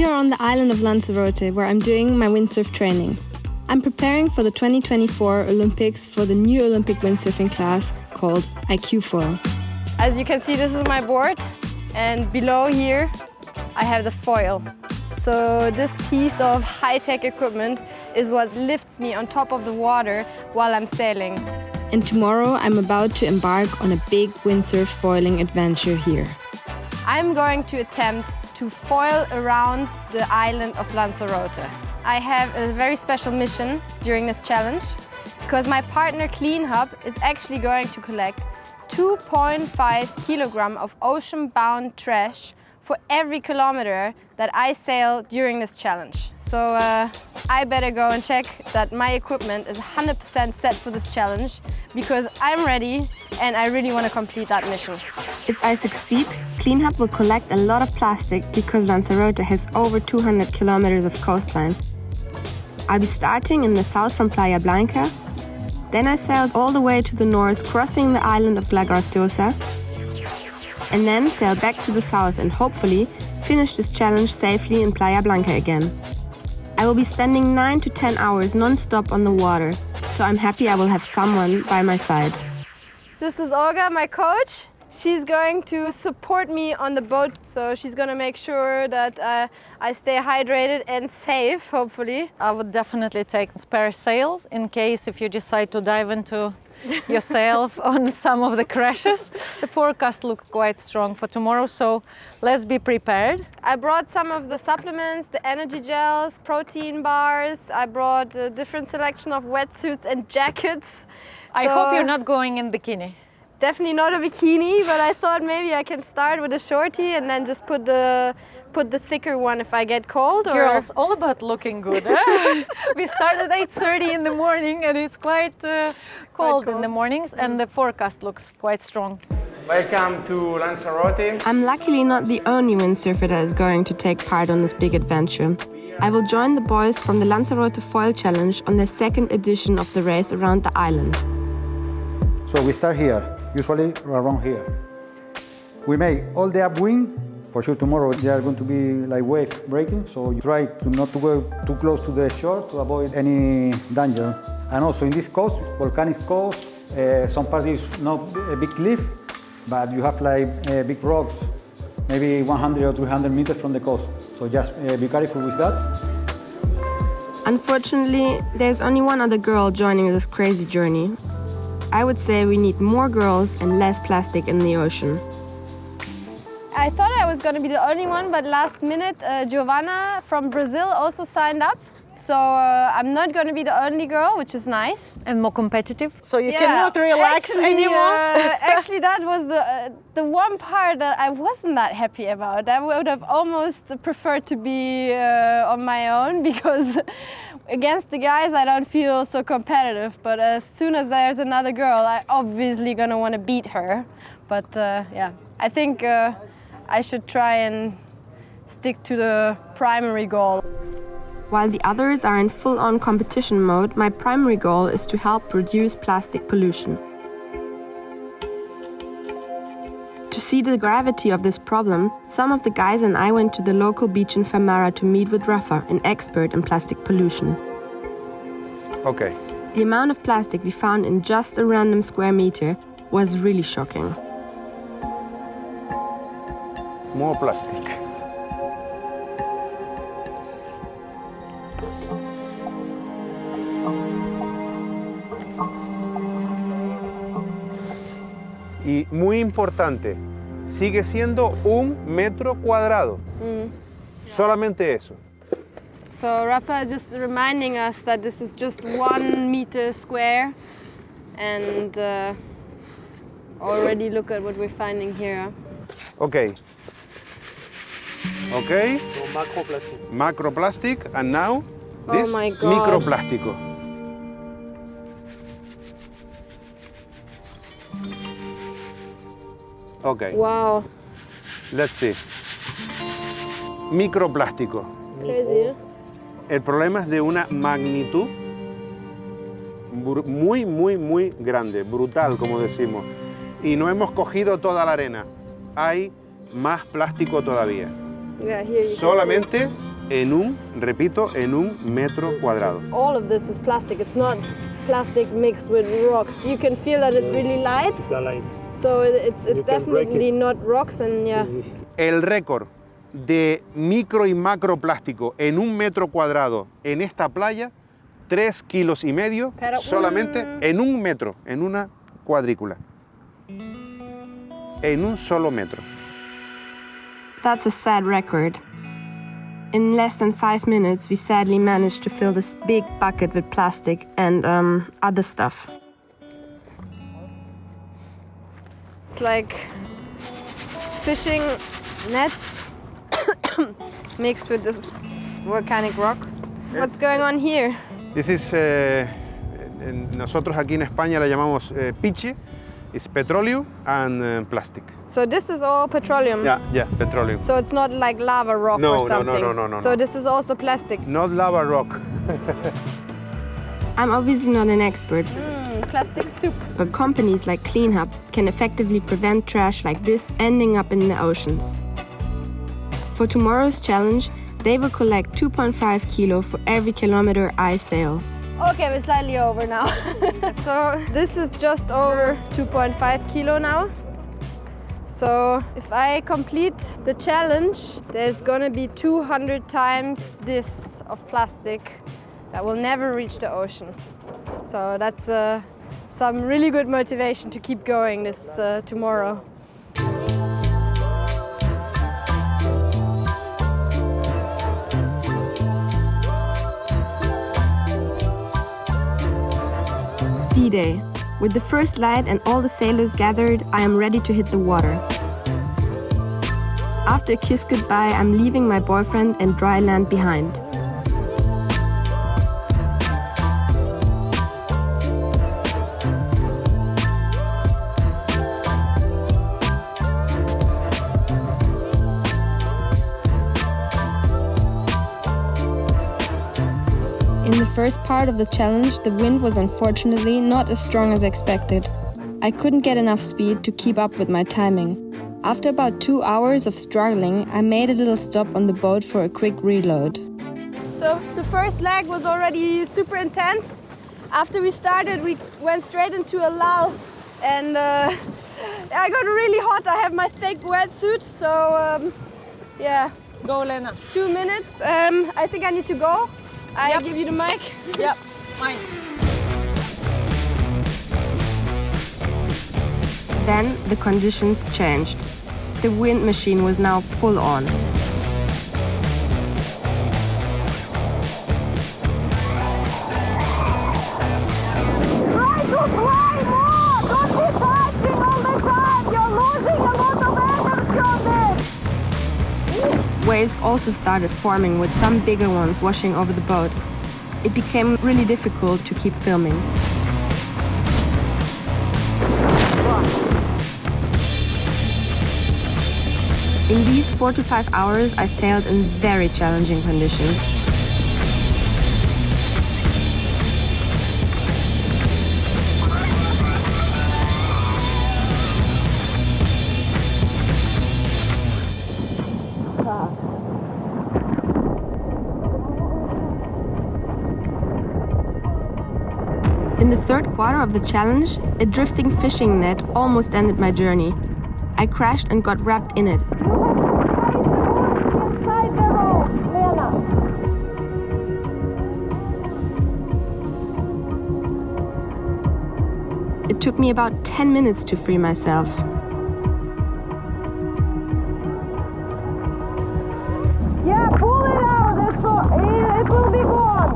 We are on the island of Lanzarote, where I'm doing my windsurf training. I'm preparing for the 2024 Olympics for the new Olympic windsurfing class called IQ Foil. As you can see, this is my board, and below here I have the foil. So this piece of high-tech equipment is what lifts me on top of the water while I'm sailing. And tomorrow I'm about to embark on a big windsurf foiling adventure here. I'm going to attempt to foil around the island of Lanzarote. I have a very special mission during this challenge because my partner CleanHub is actually going to collect 2.5 kilograms of ocean-bound trash for every kilometer that I sail during this challenge. So I better go and check that my equipment is 100% set for this challenge because I'm ready and I really want to complete that mission. If I succeed, CleanHub will collect a lot of plastic because Lanzarote has over 200 kilometers of coastline. I'll be starting in the south from Playa Blanca. Then I sailed all the way to the north, crossing the island of La Graciosa, and then sail back to the south and hopefully finish this challenge safely in Playa Blanca again. I will be spending 9 to 10 hours non-stop on the water, so I'm happy I will have someone by my side. This is Olga, my coach. She's going to support me on the boat, so she's going to make sure that I stay hydrated and safe, hopefully. I would definitely take spare sails in case if you decide to dive into yourself on some of the crashes. The forecast looks quite strong for tomorrow, so let's be prepared. I brought some of the supplements, the energy gels, protein bars. I brought a different selection of wetsuits and jackets. I hope you're not going in bikini. Definitely not a bikini, but I thought maybe I can start with a shorty and then just put the thicker one if I get cold. Girls, all about looking good. Huh? We start at 8:30 in the morning and it's quite cold in the mornings and the forecast looks quite strong. Welcome to Lanzarote. I'm luckily not the only windsurfer that is going to take part on this big adventure. I will join the boys from the Lanzarote Foil Challenge on their second edition of the race around the island. So we start here, usually around here. We make all the upwind. For sure tomorrow they are going to be like wave breaking, so you try to not to go too close to the shore to avoid any danger. And also in this coast, volcanic coast, some parts is not a big cliff, but you have like big rocks, maybe 100 or 200 meters from the coast. So just be careful with that. Unfortunately, there's only one other girl joining this crazy journey. I would say we need more girls and less plastic in the ocean. I thought I was going to be the only one, but last minute Giovanna from Brazil also signed up. So I'm not going to be the only girl, which is nice. And more competitive, so you cannot relax anymore. Actually, that was the one part that I wasn't that happy about. I would have almost preferred to be on my own because against the guys I don't feel so competitive. But as soon as there's another girl, I'm obviously going to want to beat her. But yeah, I think I should try and stick to the primary goal. While the others are in full-on competition mode, my primary goal is to help reduce plastic pollution. To see the gravity of this problem, some of the guys and I went to the local beach in Famara to meet with Rafa, an expert in plastic pollution. Okay. The amount of plastic we found in just a random square meter was really shocking. More plastic. Y muy importante, sigue siendo 1 metro cuadrado. Solamente eso. So Rafa is just reminding us that this is just 1 meter square, and already look at what we're finding here. Okay. Okay. So macroplastic. Macroplastic, and now this my God. microplástico. Okay. Wow. Let's see. Microplástico. Crazy, ¿eh? El problema es de una magnitud muy, muy, muy grande, brutal, como decimos. Y no hemos cogido toda la arena. Hay más plástico todavía. Yeah, here you Solamente repito, en un metro cuadrado. All of this is plastic. It's not plastic mixed with rocks. You can feel that it's really light. So it's definitely not rocks and yeah. El récord de micro y macro plástico en un metro cuadrado en esta playa, 3,5 kilos solamente en un metro, en una cuadrícula. En un solo metro. That's a sad record. In less than 5 minutes, we sadly managed to fill this big bucket with plastic and other stuff. It's like fishing nets mixed with this volcanic rock. What's going on here? This is, nosotros aquí en España la llamamos piche. It's petroleum and plastic. So this is all petroleum? Yeah, petroleum. So it's not like lava rock or something? No. So this is also plastic? Not lava rock. I'm obviously not an expert. Plastic soup. But companies like CleanHub can effectively prevent trash like this ending up in the oceans. For tomorrow's challenge, they will collect 2.5 kilo for every kilometer I sail. Okay, we're slightly over now. So this is just over 2.5 kilo now. So if I complete the challenge, there's gonna be 200 times this of plastic that will never reach the ocean. So that's some really good motivation to keep going this tomorrow. D-Day. With the first light and all the sailors gathered, I am ready to hit the water. After a kiss goodbye, I'm leaving my boyfriend and dry land behind. In the first part of the challenge, the wind was unfortunately not as strong as expected. I couldn't get enough speed to keep up with my timing. After about 2 hours of struggling, I made a little stop on the boat for a quick reload. So the first leg was already super intense. After we started, we went straight into a lull and I got really hot. I have my thick wetsuit, so yeah. Go, Lena. 2 minutes. I think I need to go. I give you the mic. Yep, mine. Then the conditions changed. The wind machine was now full on. Try to fly more! Don't be touching all the time! You're losing a lot of energy on this! Waves also started forming with some bigger ones washing over the boat. It became really difficult to keep filming. In these 4 to 5 hours, I sailed in very challenging conditions. In the third quarter of the challenge, a drifting fishing net almost ended my journey. I crashed and got wrapped in it. Inside the rope, Lena! It took me about 10 minutes to free myself. Yeah, pull it out! It will be gone!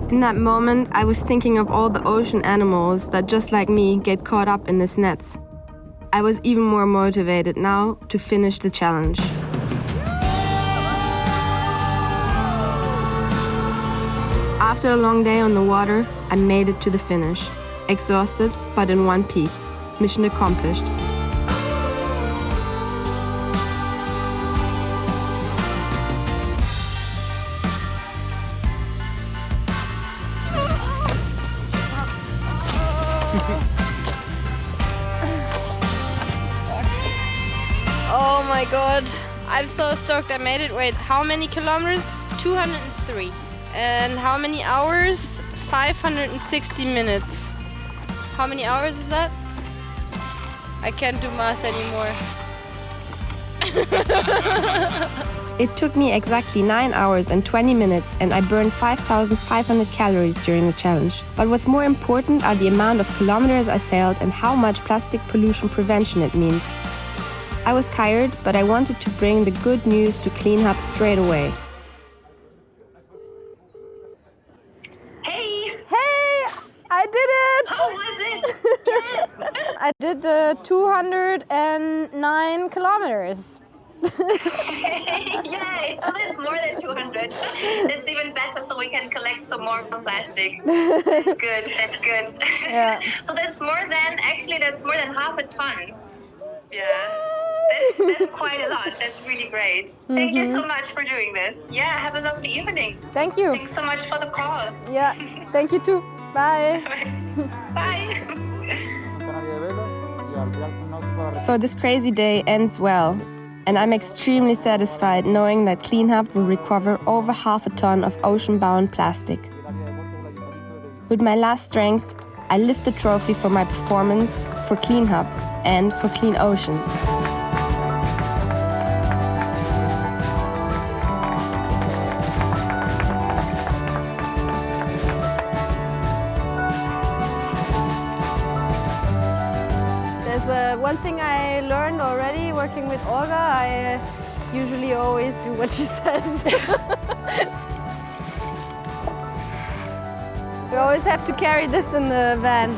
In that moment, I was thinking of all the ocean animals that, just like me, get caught up in these nets. I was even more motivated now to finish the challenge. After a long day on the water, I made it to the finish. Exhausted, but in one piece. Mission accomplished. Oh my god, I'm so stoked I made it. Wait, how many kilometers? 203. And how many hours? 560 minutes. How many hours is that? I can't do math anymore. It took me exactly 9 hours and 20 minutes and I burned 5,500 calories during the challenge. But what's more important are the amount of kilometers I sailed and how much plastic pollution prevention it means. I was tired, but I wanted to bring the good news to CleanHub straight away. Hey! Hey! I did it! How was it? Yes! I did the 209 kilometers. Yay! So that's more than 200. That's even better, so we can collect some more plastic. That's good, that's good. Yeah. So that's more than half a ton. Yeah. That's quite a lot. That's really great. Thank you so much for doing this. Yeah, have a lovely evening. Thank you. Thanks so much for the call. Yeah, thank you too. Bye. Bye. So this crazy day ends well, and I'm extremely satisfied knowing that CleanHub will recover over half a ton of ocean-bound plastic. With my last strength, I lift the trophy for my performance, for CleanHub, and for clean oceans. One thing I learned already working with Olga, I usually always do what she says. We always have to carry this in the van.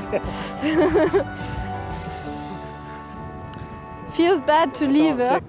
Feels bad to leave, huh?